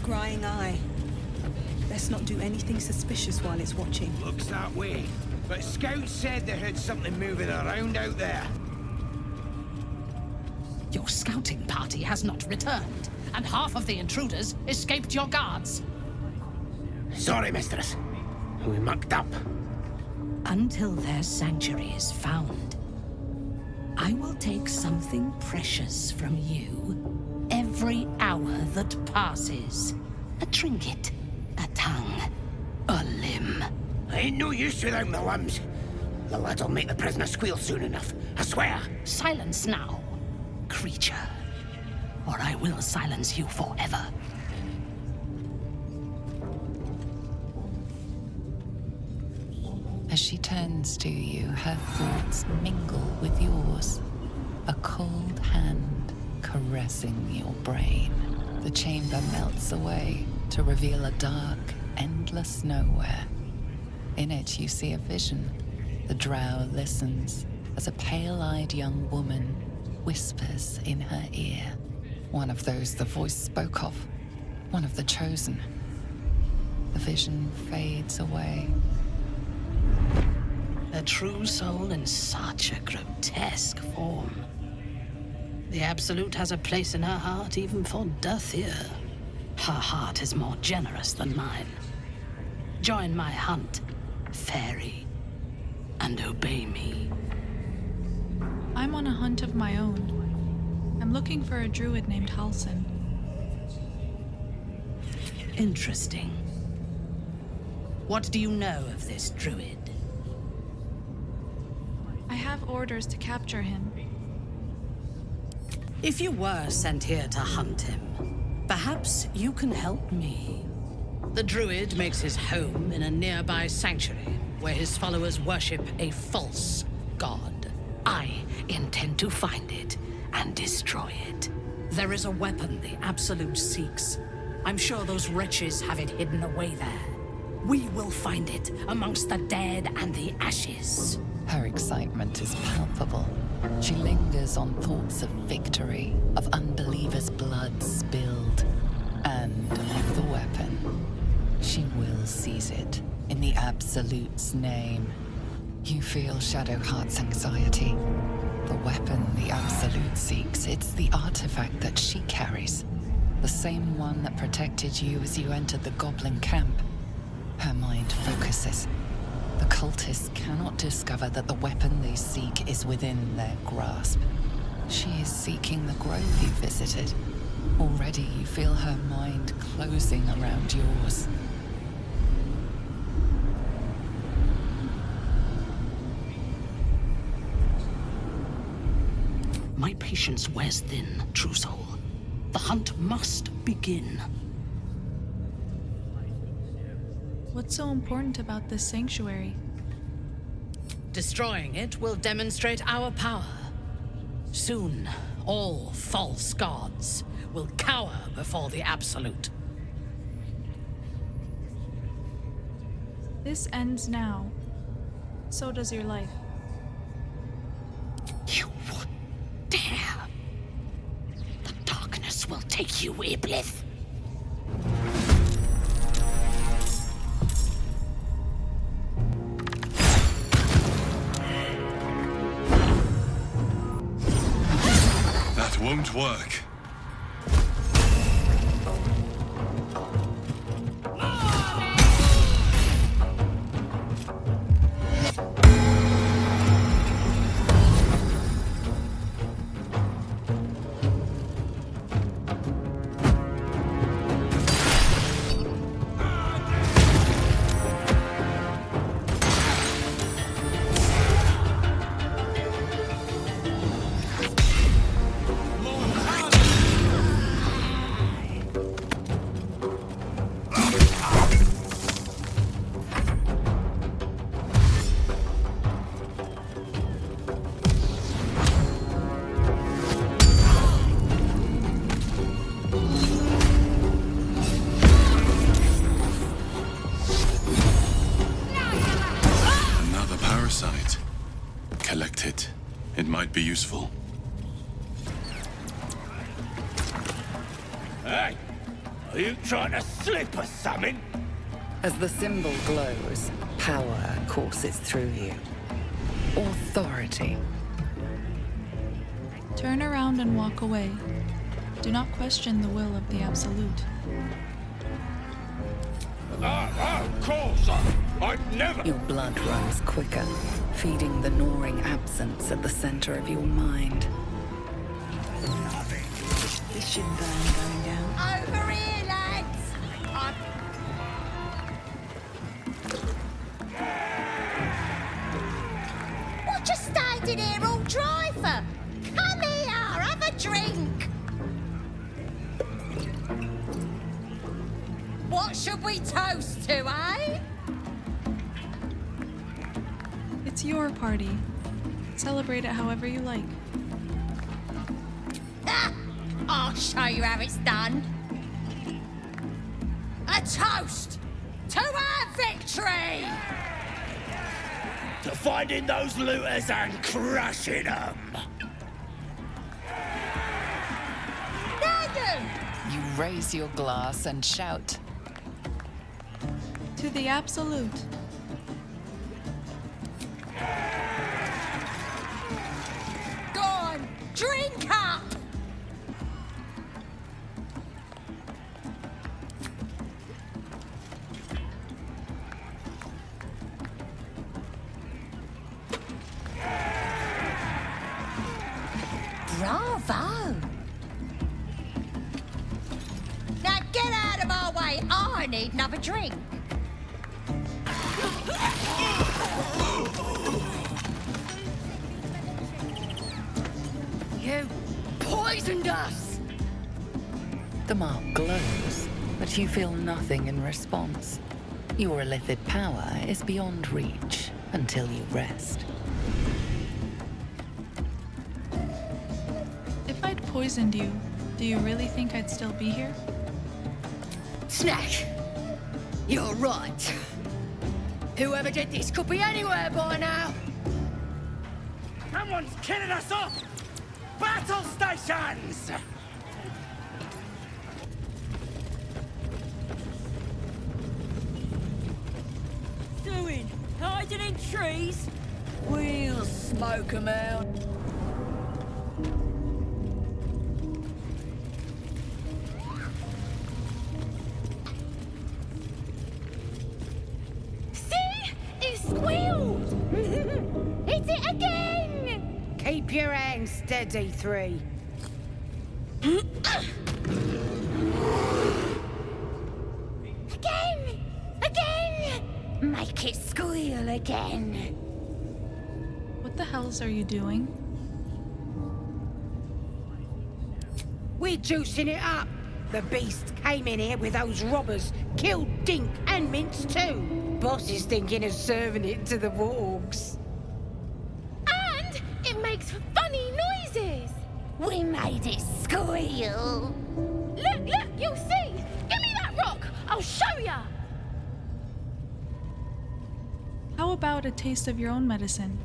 scrying eye. Let's not do anything suspicious while it's watching. Looks that way. But scouts said they heard something moving around out there. Your scouting party has not returned, and half of the intruders escaped your guards. Sorry, mistress. We mucked up. Until their sanctuary is found, I will take something precious from you every hour that passes. A trinket, a tongue, a limb. I ain't no use without my limbs. The lad'll make the prisoner squeal soon enough, I swear. Silence now, creature, or I will silence you forever. As she turns to you, her thoughts mingle with yours. A cold hand caressing your brain. The chamber melts away to reveal a dark, endless nowhere. In it, you see a vision. The drow listens as a pale-eyed young woman whispers in her ear. One of those the voice spoke of. One of the chosen. The vision fades away. A true soul in such a grotesque form. The Absolute has a place in her heart even for Dothyr. Her heart is more generous than mine. Join my hunt, fairy, and obey me. I'm on a hunt of my own. I'm looking for a druid named Halsin. Interesting. What do you know of this druid? I have orders to capture him. If you were sent here to hunt him, perhaps you can help me. The druid makes his home in a nearby sanctuary where his followers worship a false god. I intend to find it and destroy it. There is a weapon the Absolute seeks. I'm sure those wretches have it hidden away there. We will find it amongst the dead and the ashes. Her excitement is palpable. She lingers on thoughts of victory, of unbelievers' blood spilled, and of the weapon. She will seize it, in the Absolute's name. You feel Shadowheart's anxiety. The weapon the Absolute seeks, it's the artifact that she carries. The same one that protected you as you entered the goblin camp. Her mind focuses. The cultists cannot discover that the weapon they seek is within their grasp. She is seeking the grove you visited. Already you feel her mind closing around yours. My patience wears thin, true soul. The hunt must begin. What's so important about this sanctuary? Destroying it will demonstrate our power. Soon, all false gods will cower before the Absolute. This ends now. So does your life. You would dare! The darkness will take you, Iblis! That won't work. Are you trying to slip or something? As the symbol glows, power courses through you. Authority. Turn around and walk away. Do not question the will of the Absolute. Of course, I'd never... Your blood runs quicker, feeding the gnawing absence at the center of your mind. This should burn going down. Over here, lads! What you standing here all dry for? Come here, have a drink! What should we toast to, eh? It's your party. Celebrate it however you like. I'll show you how it's done. A toast to our victory! To finding those looters and crushing them. Now You raise your glass and shout. To the Absolute. Go on, drink up! Bravo! Now get out of our way, I need another drink. You poisoned us! The mark glows, but you feel nothing in response. Your illithid power is beyond reach until you rest. If I'd poisoned you, do you really think I'd still be here? Snack! You're right. Whoever did this could be anywhere by now. Someone's killing us off! Battle stations! Doing? Hiding in trees? We'll smoke 'em out. See? It squealed! Hit it again! Keep your hands steady, 3. Again! Again! Make it squeal again. What the hells are you doing? We're juicing it up. The beast came in here with those robbers, killed Dink and Mince too. Boss is thinking of serving it to the wargs. And it makes funny noises. We made it squeal. Look, you'll see. Give me that rock. I'll show ya. How about a taste of your own medicine?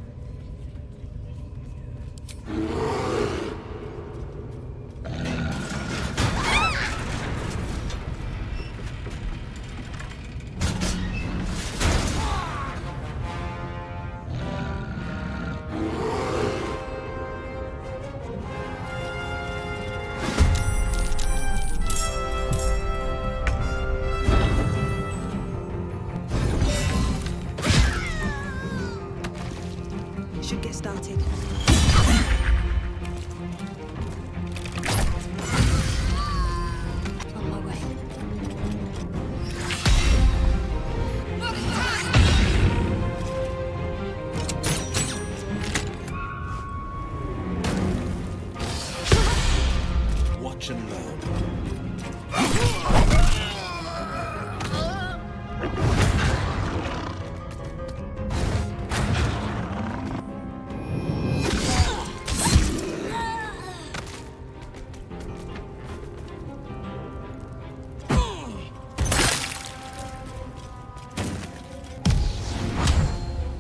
Should get started. On my way. Watch and learn.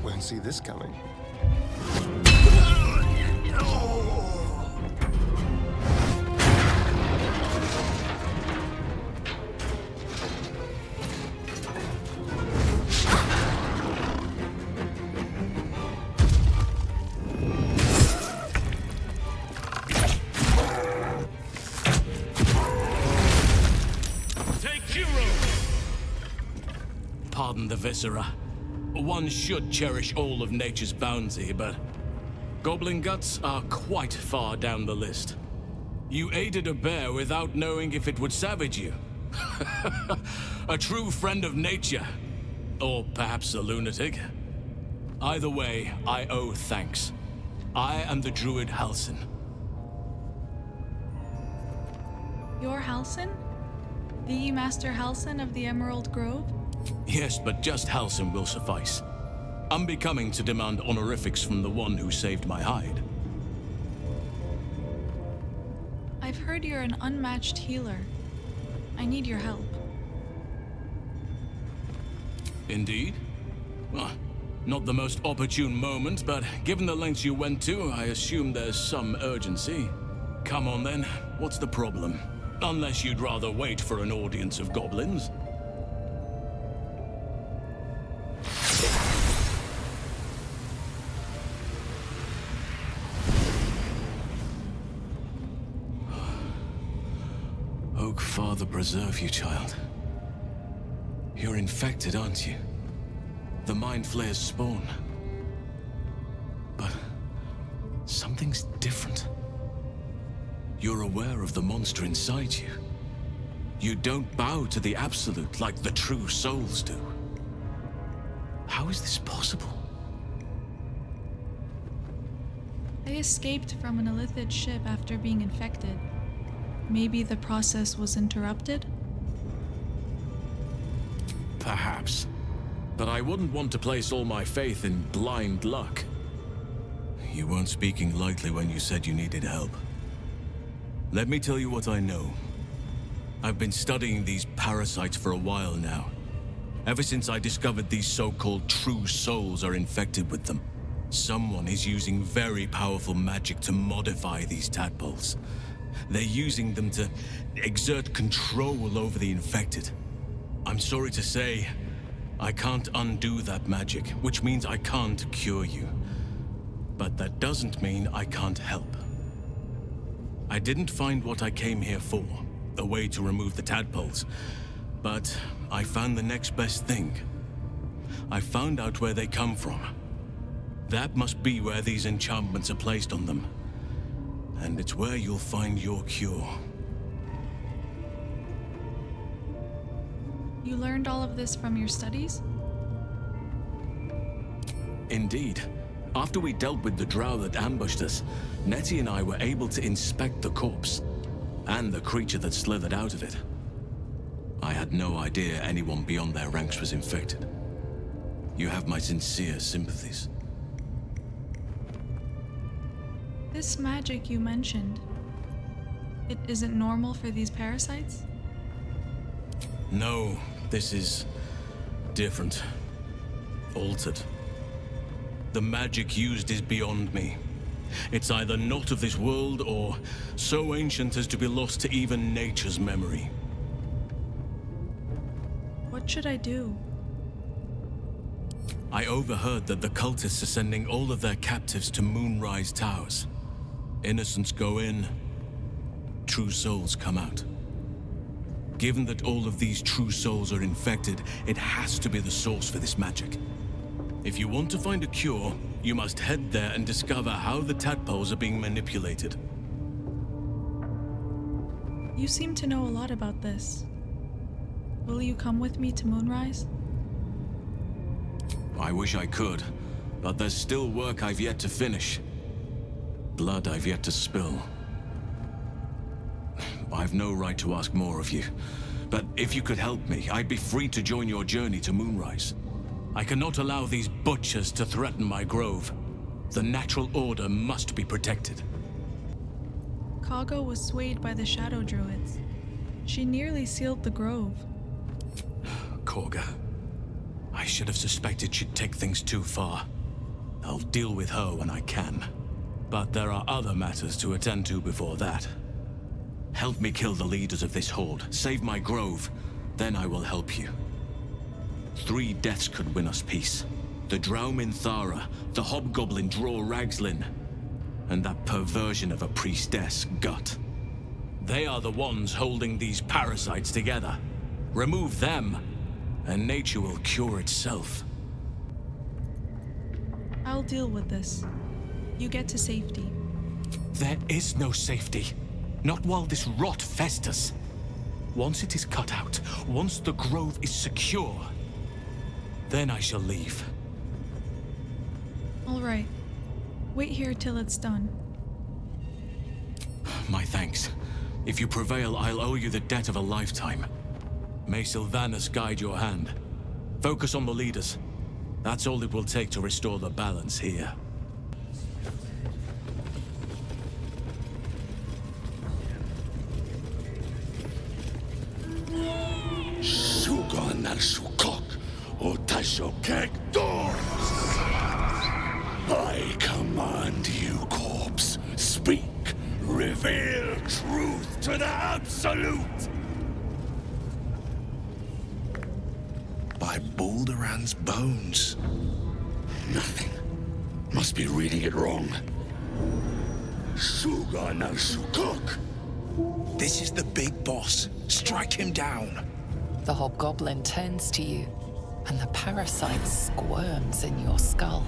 Won't see this coming. Pardon the viscera. One should cherish all of nature's bounty, but goblin guts are quite far down the list. You aided a bear without knowing if it would savage you. A true friend of nature. Or perhaps a lunatic. Either way, I owe thanks. I am the druid 𝐏𝐿𝐴. You're 𝐿𝐴? The Master 𝐿𝐴 of the Emerald Grove? Yes, but just 𝐿𝐴 will suffice. Unbecoming to demand honorifics from the one who saved my hide. I've heard you're an unmatched healer. I need your help. Indeed? Well, not the most opportune moment, but given the lengths you went to, I assume there's some urgency. Come on then, what's the problem? Unless you'd rather wait for an audience of goblins. Oak, Father, preserve you, child. You're infected, aren't you? The mind flayer's spawn. But something's different. You're aware of the monster inside you. You don't bow to the absolute like the true souls do. How is this possible? I escaped from an illithid ship after being infected. Maybe the process was interrupted? Perhaps. But I wouldn't want to place all my faith in blind luck. You weren't speaking lightly when you said you needed help. Let me tell you what I know. I've been studying these parasites for a while now. Ever since I discovered these so-called true souls are infected with them. Someone is using very powerful magic to modify these tadpoles. They're using them to exert control over the infected. I'm sorry to say, I can't undo that magic, which means I can't cure you. But that doesn't mean I can't help. I didn't find what I came here for, a way to remove the tadpoles, but I found the next best thing. I found out where they come from. That must be where these enchantments are placed on them. And it's where you'll find your cure. You learned all of this from your studies? Indeed. After we dealt with the drow that ambushed us, Nettie and I were able to inspect the corpse, and the creature that slithered out of it. I had no idea anyone beyond their ranks was infected. You have my sincere sympathies. This magic you mentioned, it isn't normal for these parasites? No, this is different. Altered. The magic used is beyond me. It's either not of this world or so ancient as to be lost to even nature's memory. What should I do? I overheard that the cultists are sending all of their captives to Moonrise Towers. Innocents go in, true souls come out. Given that all of these true souls are infected, it has to be the source for this magic. If you want to find a cure, you must head there and discover how the tadpoles are being manipulated. You seem to know a lot about this. Will you come with me to Moonrise? I wish I could, but there's still work I've yet to finish. Blood I've yet to spill. I've no right to ask more of you, but if you could help me, I'd be free to join your journey to Moonrise. I cannot allow these butchers to threaten my grove. The natural order must be protected. 𝐏𝐿𝐴 was swayed by the Shadow Druids. She nearly sealed the grove. 𝐏𝐵𝐿. I should have suspected she'd take things too far. I'll deal with her when I can. But there are other matters to attend to before that. Help me kill the leaders of this horde, save my grove, then I will help you. 3 deaths could win us peace. The drow Minthara, the hobgoblin Draw Ragslin, and that perversion of a priestess, Gut. They are the ones holding these parasites together. Remove them, and nature will cure itself. I'll deal with this. You get to safety. There is no safety. Not while this rot festers. Once it is cut out, once the grove is secure, then I shall leave. All right. Wait here till it's done. My thanks. If you prevail, I'll owe you the debt of a lifetime. May Sylvanus guide your hand. Focus on the leaders. That's all it will take to restore the balance here. I command you, corpse. Speak. Reveal truth to the absolute. By Balduran's bones. Nothing. Must be reading it wrong. This is the big boss. Strike him down. The hobgoblin turns to you, and the parasite squirms in your skull.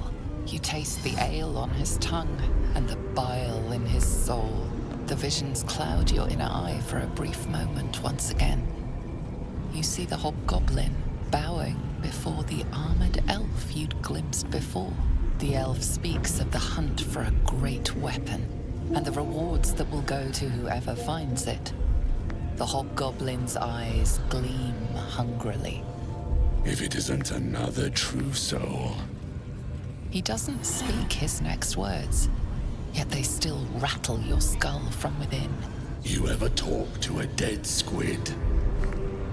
You taste the ale on his tongue and the bile in his soul. The visions cloud your inner eye for a brief moment once again. You see the hobgoblin bowing before the armored elf you'd glimpsed before. The elf speaks of the hunt for a great weapon and the rewards that will go to whoever finds it. The hobgoblin's eyes gleam hungrily. If it isn't another true soul. He doesn't speak his next words, yet they still rattle your skull from within. You ever talk to a dead squid?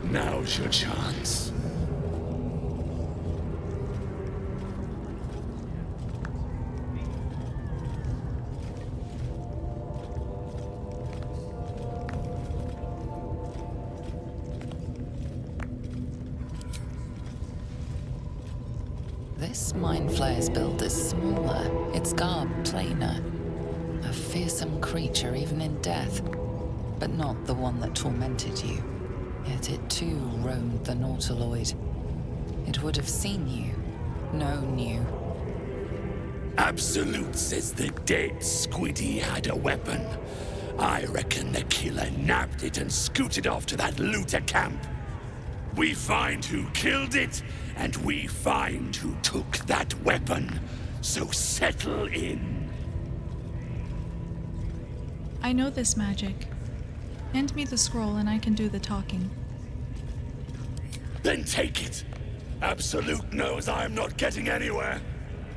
Now's your chance. This mind flayer's build is smaller, its garb plainer. A fearsome creature even in death, but not the one that tormented you. Yet it too roamed the Nautiloid. It would have seen you, known you. Absolute says the dead squiddy had a weapon. I reckon the killer nabbed it and scooted off to that looter camp. We find who killed it, and we find who took that weapon. So settle in. I know this magic. Hand me the scroll and I can do the talking. Then take it. Absolute knows I am not getting anywhere.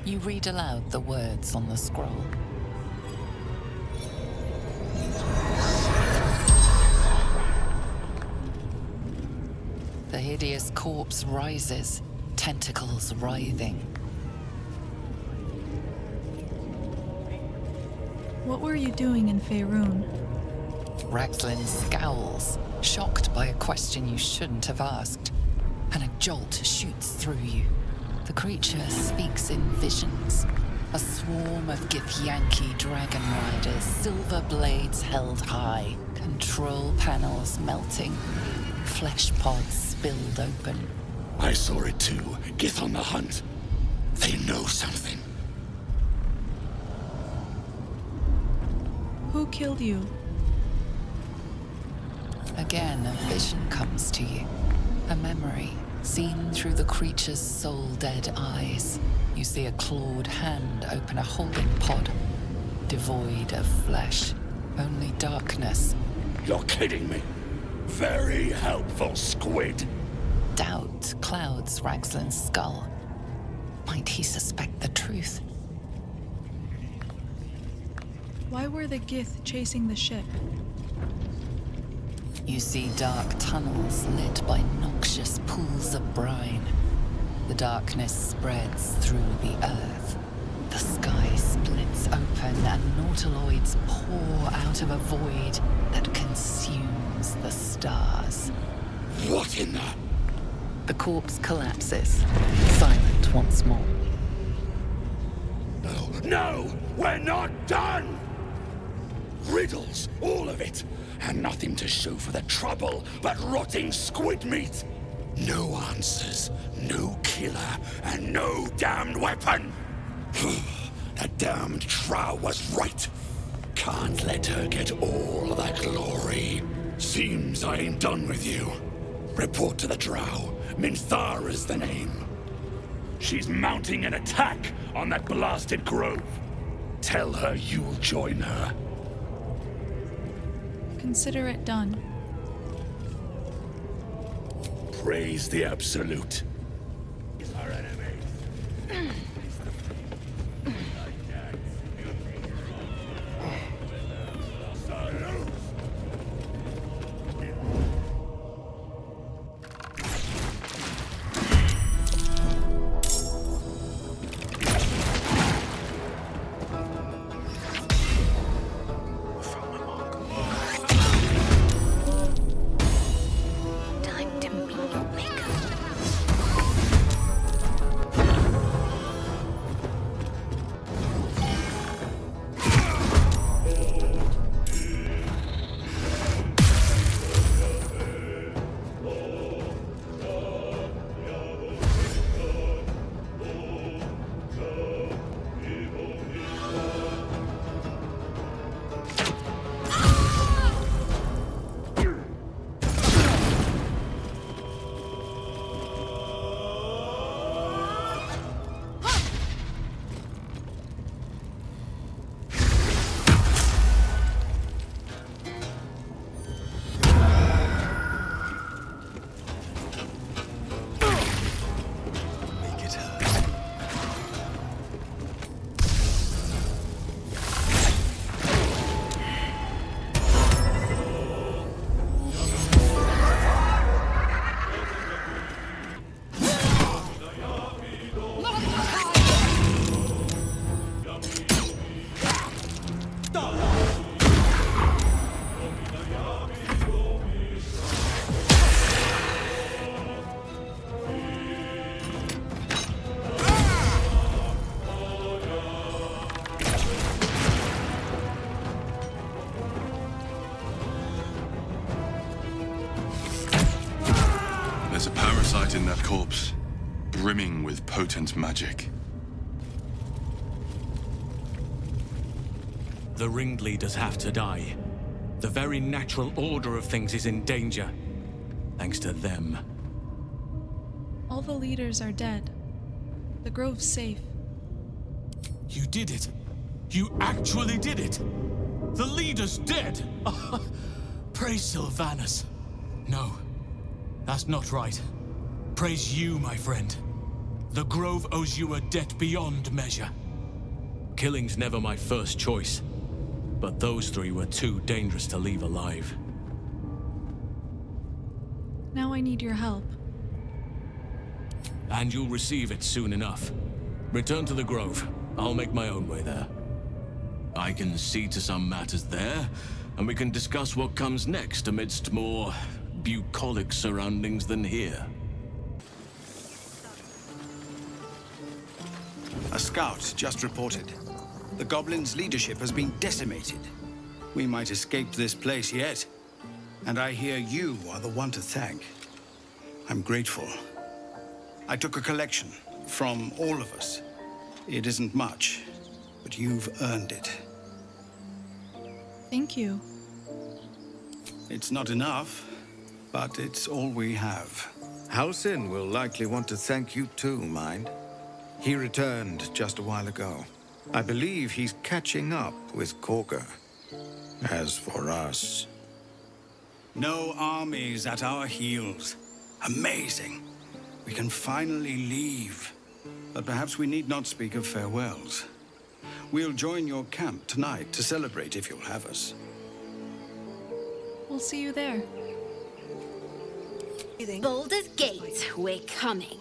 You read aloud the words on the scroll. The hideous corpse rises, tentacles writhing. What were you doing in Faerun? Ragzlin scowls, shocked by a question you shouldn't have asked, and a jolt shoots through you. The creature speaks in visions. A swarm of 𝐏𝐚𝐫𝐭 dragon riders, silver blades held high, control panels melting, flesh pods spilled open. I saw it too. Get on the hunt. They know something. Who killed you? Again, a vision comes to you. A memory, seen through the creature's soul-dead eyes. You see a clawed hand open a holding pod, devoid of flesh, only darkness. You're kidding me. Very helpful, squid. Doubt clouds Ragzlin's skull. Might he suspect the truth? Why were the 𝐏 chasing the ship? You see dark tunnels lit by noxious pools of brine. The darkness spreads through the earth. The sky splits open and nautiloids pour out of a void that consumes the stars. What in the... The corpse collapses, silent once more. No! We're not done! Riddles, all of it. And nothing to show for the trouble but rotting squid meat. No answers, no killer, and no damned weapon! That damned Trow was right. Can't let her get all that glory. Seems I ain't done with you. Report to the Drow. Minthara's the name. She's mounting an attack on that blasted grove. Tell her you'll join her. Consider it done. Praise the Absolute. Our enemy. Time to meet your maker. There's a parasite in that corpse, brimming with potent magic. The ringleaders have to die. The very natural order of things is in danger. Thanks to them. All the leaders are dead. The grove's safe. You did it. You actually did it. The leader's dead. Praise Sylvanas. No, that's not right. Praise you, my friend. The Grove owes you a debt beyond measure. Killing's never my first choice, but those three were too dangerous to leave alive. Now I need your help. And you'll receive it soon enough. Return to the Grove. I'll make my own way there. I can see to some matters there, and we can discuss what comes next amidst more bucolic surroundings than here. A scout just reported. The goblins' leadership has been decimated. We might escape this place yet. And I hear you are the one to thank. I'm grateful. I took a collection from all of us. It isn't much, but you've earned it. Thank you. It's not enough, but it's all we have. 𝐏𝐿𝐶 will likely want to thank you too, mind. He returned just a while ago. I believe he's catching up with 𝐏𝐿𝐵. As for us... No armies at our heels. Amazing. We can finally leave. But perhaps we need not speak of farewells. We'll join your camp tonight to celebrate if you'll have us. We'll see you there. Baldur's Gate, we're coming.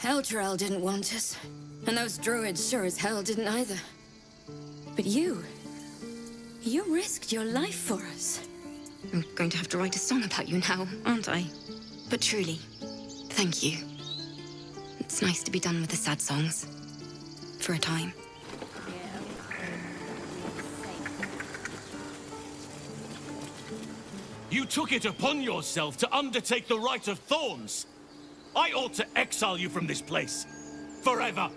Elturel didn't want us, and those druids sure as hell didn't either. But you risked your life for us. I'm going to have to write a song about you now, aren't I? But truly, thank you. It's nice to be done with the sad songs. For a time. You took it upon yourself to undertake the Rite of Thorns. I ought to exile you from this place. Forever.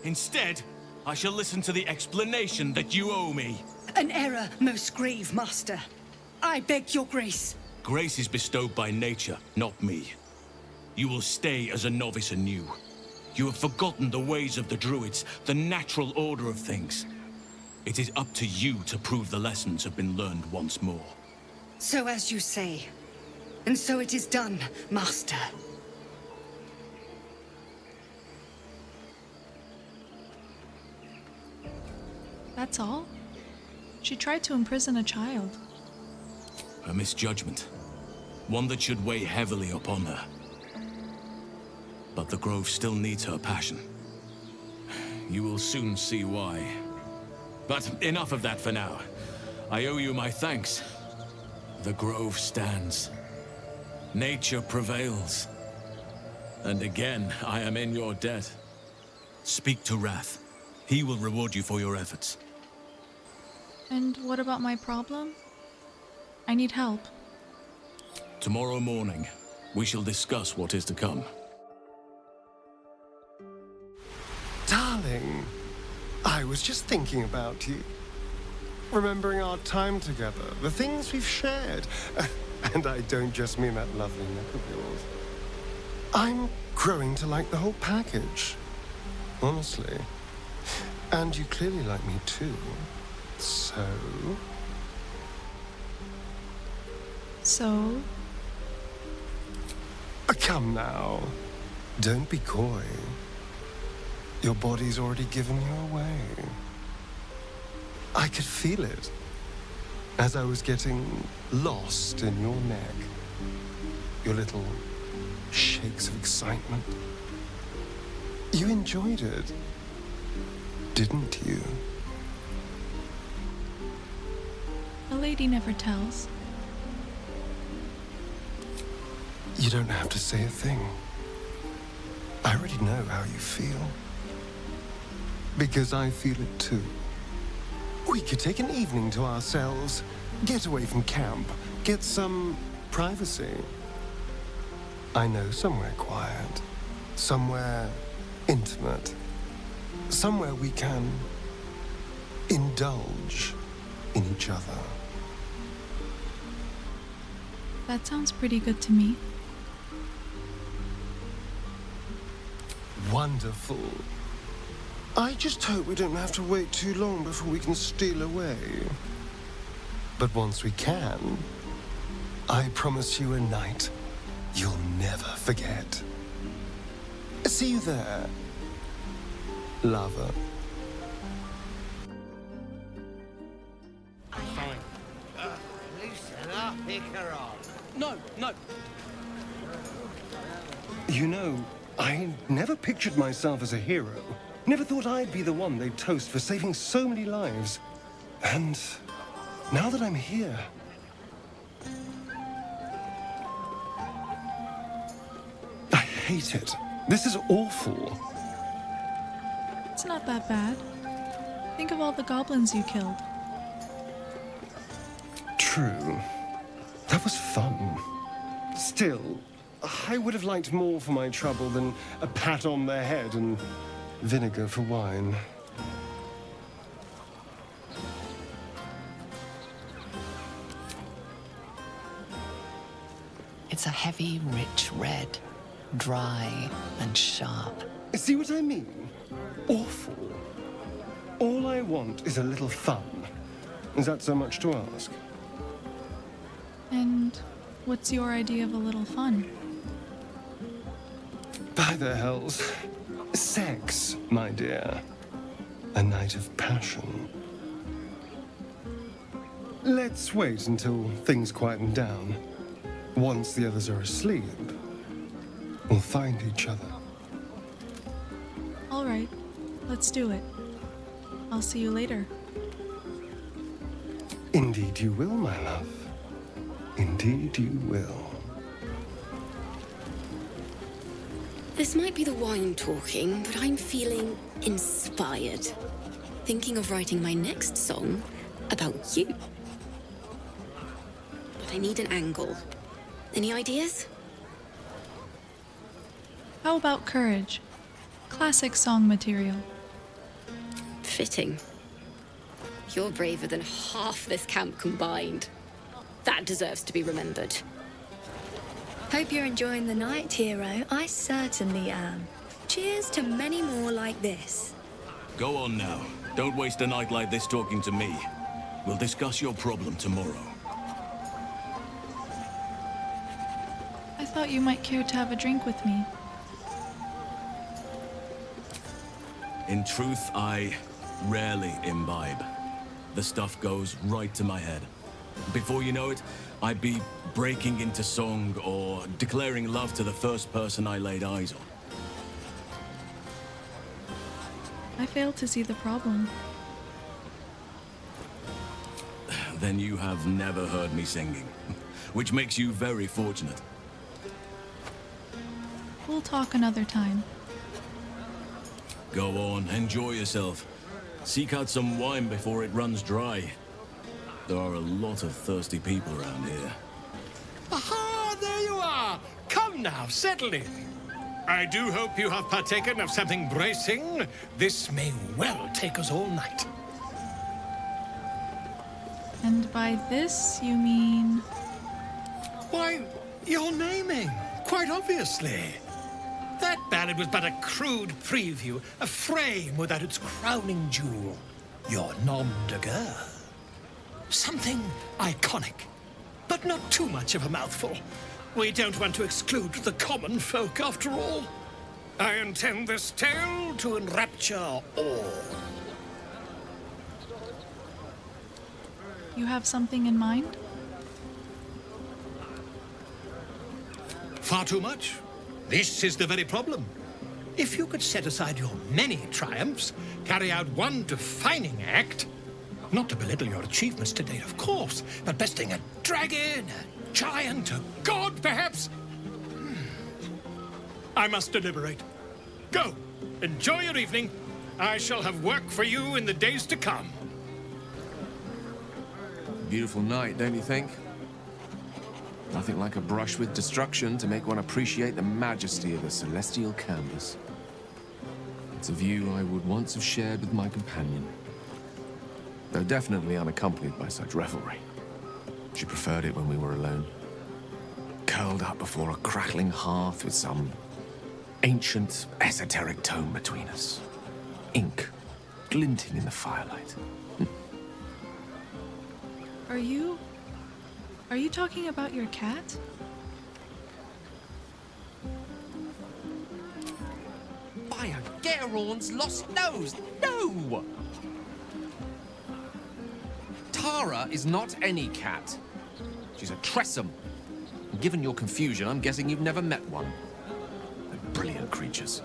Instead, I shall listen to the explanation that you owe me. An error, most grave master. I beg your grace. Grace is bestowed by nature, not me. You will stay as a novice anew. You have forgotten the ways of the druids, the natural order of things. It is up to you to prove the lessons have been learned once more. So as you say. And so it is done, master. That's all? She tried to imprison a child. A misjudgment. One that should weigh heavily upon her. But the Grove still needs her passion. You will soon see why. But enough of that for now. I owe you my thanks. The Grove stands. Nature prevails. And again, I am in your debt. Speak to Wrath. He will reward you for your efforts. And what about my problem? I need help. Tomorrow morning, we shall discuss what is to come. Darling, I was just thinking about you. Remembering our time together, the things we've shared. And I don't just mean that lovely neck of yours. I'm growing to like the whole package. Honestly. And you clearly like me too. So? So? Come now. Don't be coy. Your body's already given you away. I could feel it as I was getting lost in your neck. Your little shakes of excitement. You enjoyed it, didn't you? A lady never tells. You don't have to say a thing. I already know how you feel. Because I feel it too. We could take an evening to ourselves, get away from camp, get some privacy. I know somewhere quiet, somewhere intimate, somewhere we can indulge in each other. That sounds pretty good to me. Wonderful. I just hope we don't have to wait too long before we can steal away. But once we can, I promise you a night you'll never forget. See you there, lover. Fine. Loosen up, pick her on. No, no. You know, I never pictured myself as a hero. Never thought I'd be the one they'd toast for saving so many lives. And now that I'm here... I hate it. This is awful. It's not that bad. Think of all the goblins you killed. True. That was fun. Still, I would have liked more for my trouble than a pat on the head and vinegar for wine. It's a heavy, rich red, dry and sharp. See what I mean? Awful. All I want is a little fun. Is that so much to ask? And what's your idea of a little fun? By the hells. Sex, my dear. A night of passion. Let's wait until things quieten down. Once the others are asleep, we'll find each other. All right, let's do it. I'll see you later. Indeed you will, my love. Indeed you will. This might be the wine talking, but I'm feeling inspired. Thinking of writing my next song about you. but I need an angle. Any ideas? How about courage? Classic song material. Fitting. You're braver than half this camp combined. That deserves to be remembered. Hope you're enjoying the night, hero. I certainly am. Cheers to many more like this. Go on now. Don't waste a night like this talking to me. We'll discuss your problem tomorrow. I thought you might care to have a drink with me. In truth, I rarely imbibe. The stuff goes right to my head. Before you know it, I'd be breaking into song or declaring love to the first person I laid eyes on. I fail to see the problem. Then you have never heard me singing, which makes you very fortunate. We'll talk another time. Go on, enjoy yourself. Seek out some wine before it runs dry. There are a lot of thirsty people around here. Aha! There you are! Come now, settle in. I do hope you have partaken of something bracing. This may well take us all night. And by this, you mean... Why, your naming, quite obviously. That ballad was but a crude preview, a frame without its crowning jewel. Your nom de guerre. Something iconic, but not too much of a mouthful. We don't want to exclude the common folk, after all. I intend this tale to enrapture all. You have something in mind? Far too much. This is the very problem. If you could set aside your many triumphs, carry out one defining act, not to belittle your achievements to date, of course, but besting a dragon, a giant, a god, perhaps. I must deliberate. Go, enjoy your evening. I shall have work for you in the days to come. Beautiful night, don't you think? Nothing like a brush with destruction to make one appreciate the majesty of the celestial canvas. It's a view I would once have shared with my companion, though definitely unaccompanied by such revelry. She preferred it when we were alone, curled up before a crackling hearth with some ancient, esoteric tome between us, ink glinting in the firelight. Are you talking about your cat? By a Geh'raun's lost nose! No! Tara is not any cat. She's a Tressum. And given your confusion, I'm guessing you've never met one. They're brilliant creatures.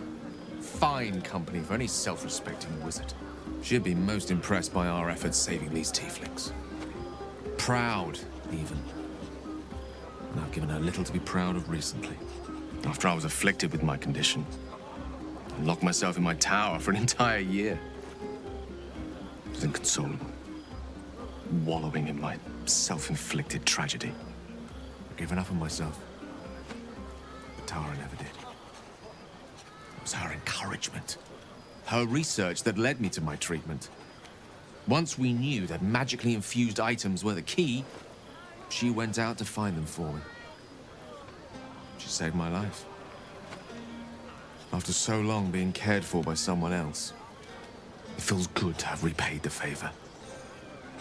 Fine company for any self-respecting wizard. She'd be most impressed by our efforts saving these tieflings. Proud, even. And I've given her little to be proud of recently. After I was afflicted with my condition, I locked myself in my tower for an entire year. I was inconsolable, wallowing in my self-inflicted tragedy. I've given up on myself. But Tara never did. It was her encouragement, her research that led me to my treatment. Once we knew that magically infused items were the key, she went out to find them for me. She saved my life. After so long being cared for by someone else, it feels good to have repaid the favor.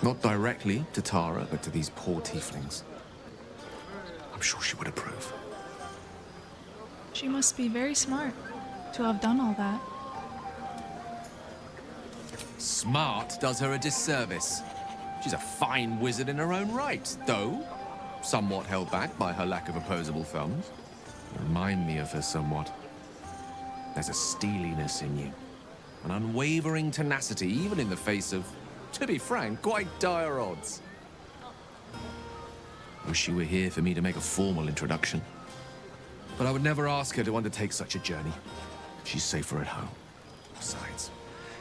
Not directly to Tara, but to these poor tieflings. I'm sure she would approve. She must be very smart to have done all that. Smart does her a disservice. She's a fine wizard in her own right, though somewhat held back by her lack of opposable thumbs. You remind me of her somewhat. There's a steeliness in you, an unwavering tenacity, even in the face of, to be frank, quite dire odds. Wish she were here for me to make a formal introduction. But I would never ask her to undertake such a journey. She's safer at home. Besides,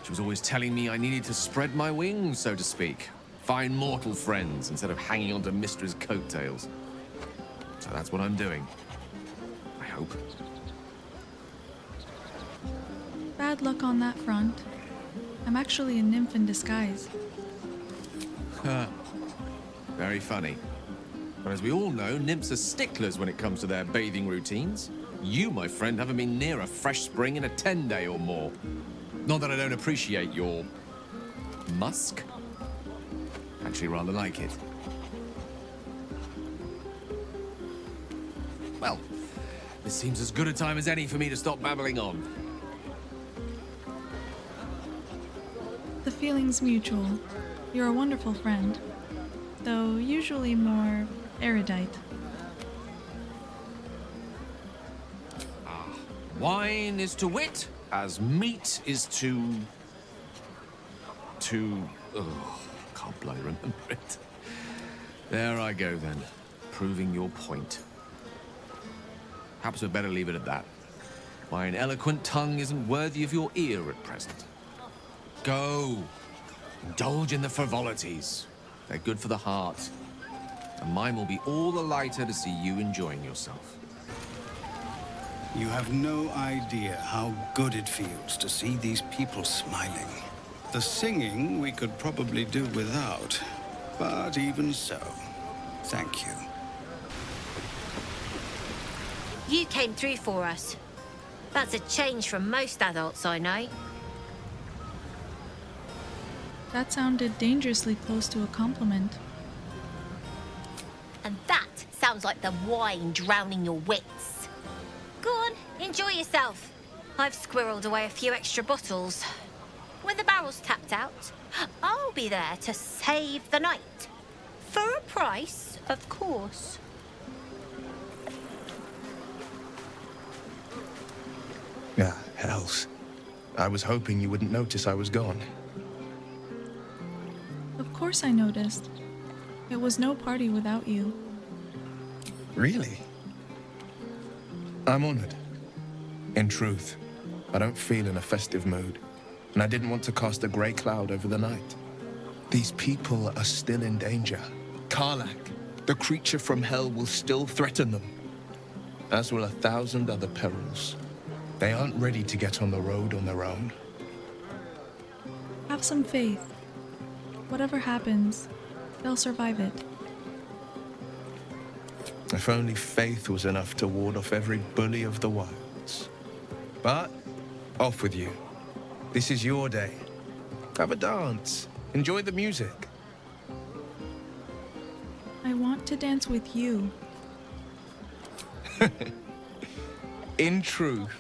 she was always telling me I needed to spread my wings, so to speak. Find mortal friends instead of hanging onto Mistress' coattails. So that's what I'm doing. I hope. Bad luck on that front. I'm actually a nymph in disguise. Very funny. But as we all know, nymphs are sticklers when it comes to their bathing routines. You, my friend, haven't been near a fresh spring in a 10-day or more. Not that I don't appreciate your musk. Actually rather like it. Well, this seems as good a time as any for me to stop babbling on. The feeling's mutual. You're a wonderful friend, though usually more erudite. Wine is to wit as meat is to... Oh, can't bloody remember it. There I go then, proving your point. Perhaps we'd better leave it at that. Mine eloquent tongue isn't worthy of your ear at present. Go. Indulge in the frivolities. They're good for the heart. And mine will be all the lighter to see you enjoying yourself. You have no idea how good it feels to see these people smiling. The singing we could probably do without, but even so, thank you. You came through for us. That's a change from most adults I know. That sounded dangerously close to a compliment. And that sounds like the wine drowning your wits. Go on, enjoy yourself. I've squirreled away a few extra bottles. When the barrel's tapped out, I'll be there to save the night. For a price, of course. Ah, hells. I was hoping you wouldn't notice I was gone. Of course I noticed. It was no party without you. Really? I'm honored. In truth, I don't feel in a festive mood, and I didn't want to cast a grey cloud over the night. These people are still in danger. 𝐏𝐵𝐿, the creature from hell, will still threaten them, as will 1,000 other perils. They aren't ready to get on the road on their own. Have some faith. Whatever happens, they'll survive it. If only faith was enough to ward off every bully of the wilds. But, off with you. This is your day. Have a dance. Enjoy the music. I want to dance with you. In truth,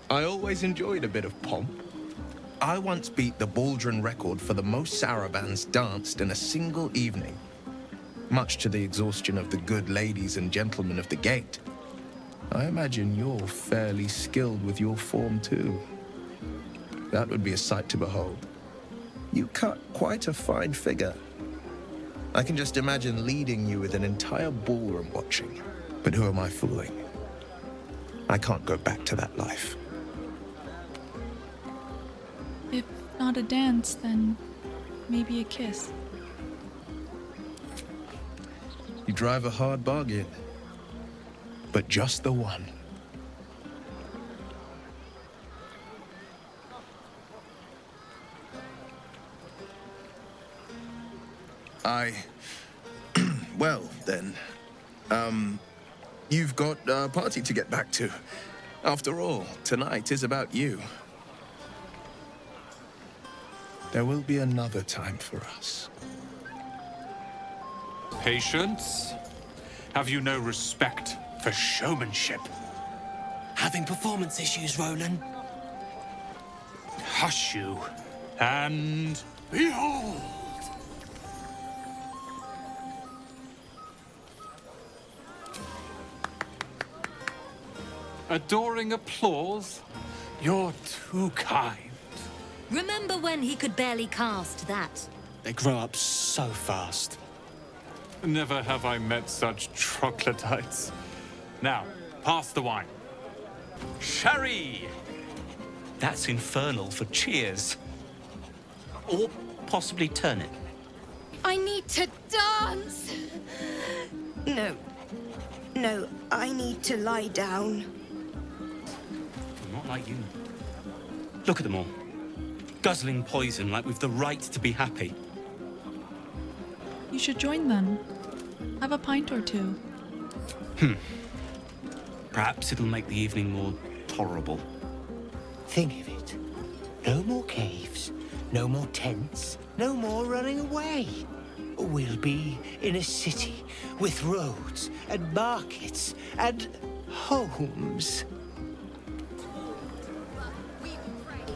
I always enjoyed a bit of pomp. I once beat the Baldurian record for the most sarabands danced in a single evening, much to the exhaustion of the good ladies and gentlemen of the gate. I imagine you're fairly skilled with your form too. That would be a sight to behold. You cut quite a fine figure. I can just imagine leading you with an entire ballroom watching. But who am I fooling? I can't go back to that life. If not a dance, then maybe a kiss. You drive a hard bargain, but just the one. Well, then, you've got a party to get back to. After all, tonight is about you. There will be another time for us. Patience? Have you no respect for showmanship? Having performance issues, Roland? Hush you, and behold! Adoring applause? You're too kind. Remember when he could barely cast that? They grow up so fast. Never have I met such troglodytes. Now, pass the wine. Sherry! That's infernal for cheers. Or possibly turnip. I need to dance! No. No, I need to lie down. Not like you. Look at them all. Guzzling poison like we've the right to be happy. You should join them. Have a pint or two. Perhaps it'll make the evening more tolerable. Think of it. No more caves, no more tents, no more running away. We'll be in a city with roads and markets and homes.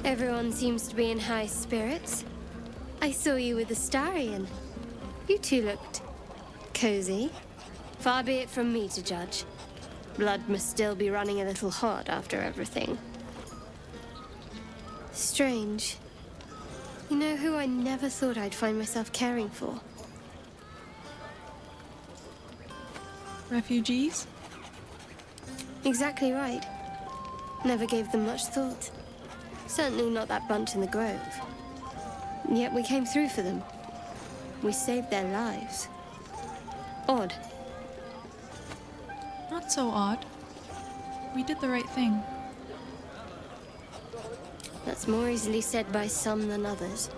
Everyone seems to be in high spirits. I saw you with Astarion. You two looked cozy. Far be it from me to judge. Blood must still be running a little hot after everything. Strange. You know who I never thought I'd find myself caring for? Refugees? Exactly right. Never gave them much thought. Certainly not that bunch in the grove. Yet we came through for them. We saved their lives. Odd. Not so odd. We did the right thing. That's more easily said by some than others.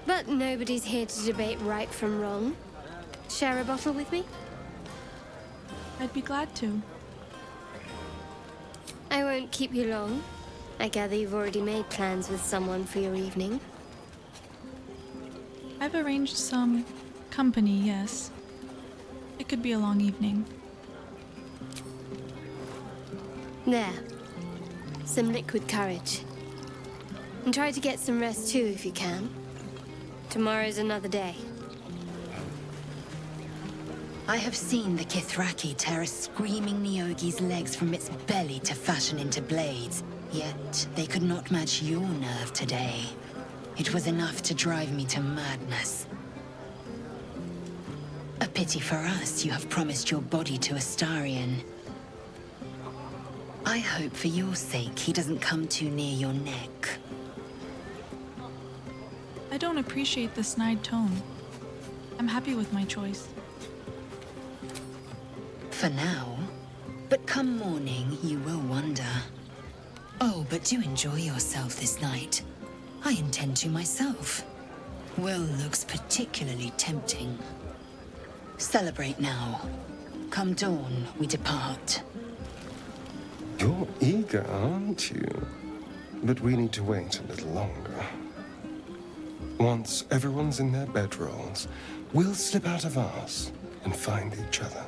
But nobody's here to debate right from wrong. Share a bottle with me? I'd be glad to. I won't keep you long. I gather you've already made plans with someone for your evening. I've arranged some company, yes. It could be a long evening. There. Some liquid courage. And try to get some rest too if you can. Tomorrow's another day. I have seen the 𝐏𝐵𝒄𝒆𝒅 tear a screaming Neogi's legs from its belly to fashion into blades. Yet they could not match your nerve today. It was enough to drive me to madness. A pity for us you have promised your body to Astarion. I hope for your sake he doesn't come too near your neck. I don't appreciate the snide tone. I'm happy with my choice. For now. But come morning, you will wonder. Oh, but do enjoy yourself this night. I intend to myself. Will looks particularly tempting. Celebrate now. Come dawn, we depart. You're eager, aren't you? But we need to wait a little longer. Once everyone's in their bedrolls, we'll slip out of ours and find each other.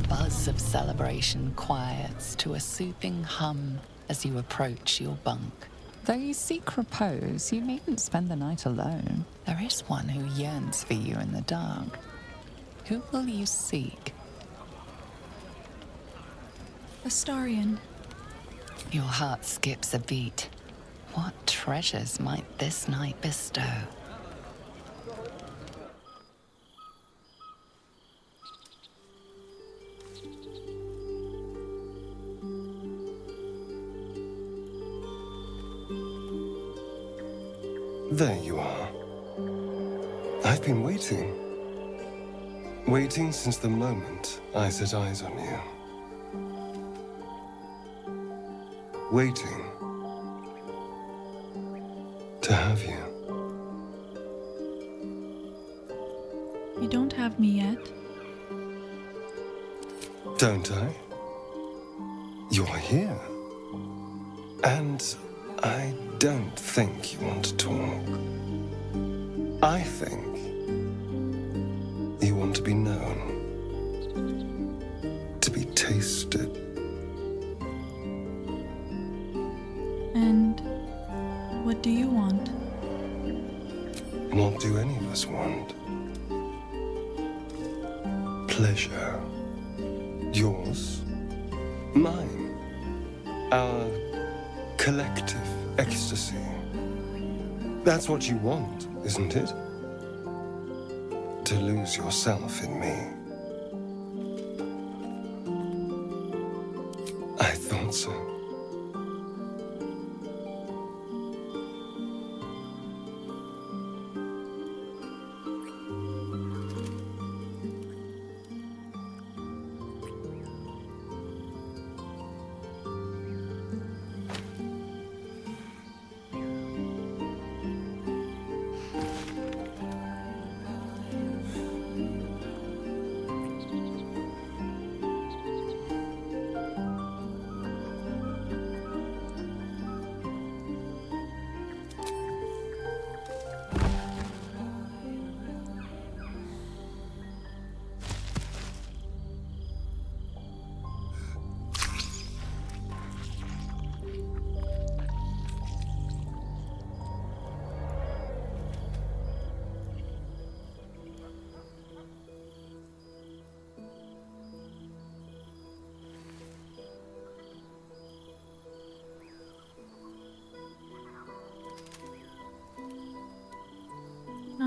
Buzz of celebration quiets to a soothing hum as you approach your bunk. Though you seek repose, you needn't spend the night alone. There is one who yearns for you in the dark. Who will you seek? Astarion. Your heart skips a beat. What treasures might this night bestow? There you are. I've been waiting. Waiting since the moment I set eyes on you. Waiting to have you. You don't have me yet. Don't I? You're here. And I don't think you want to talk. I think you want to be known, to be tasted. And what do you want? What do any of us want? Pleasure. Yours, mine, our collective ecstasy. That's what you want, isn't it? To lose yourself in me. I thought so.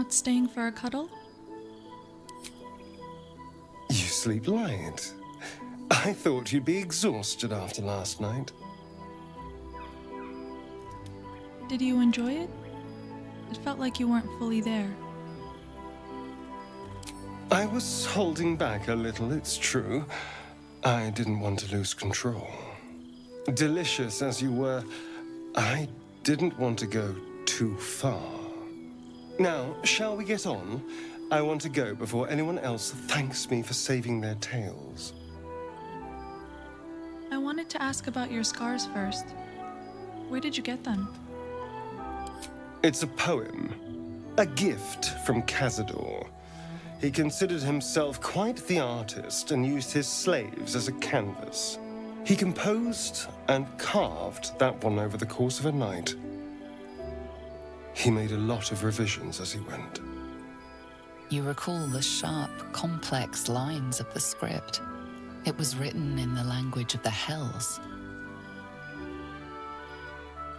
Not staying for a cuddle? You sleep light. I thought you'd be exhausted after last night. Did you enjoy it? It felt like you weren't fully there. I was holding back a little, it's true. I didn't want to lose control. Delicious as you were, I didn't want to go too far. Now, shall we get on? I want to go before anyone else thanks me for saving their tails. I wanted to ask about your scars first. Where did you get them? It's a poem, a gift from 𝐏𝐚𝐫𝐿. He considered himself quite the artist and used his slaves as a canvas. He composed and carved that one over the course of a night. He made a lot of revisions as he went. You recall the sharp, complex lines of the script. It was written in the language of the Hells.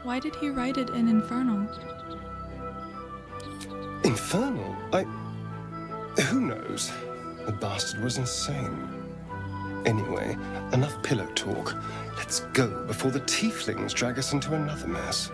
Why did he write it in Infernal? Infernal? Who knows? The bastard was insane. Anyway, enough pillow talk. Let's go before the tieflings drag us into another mess.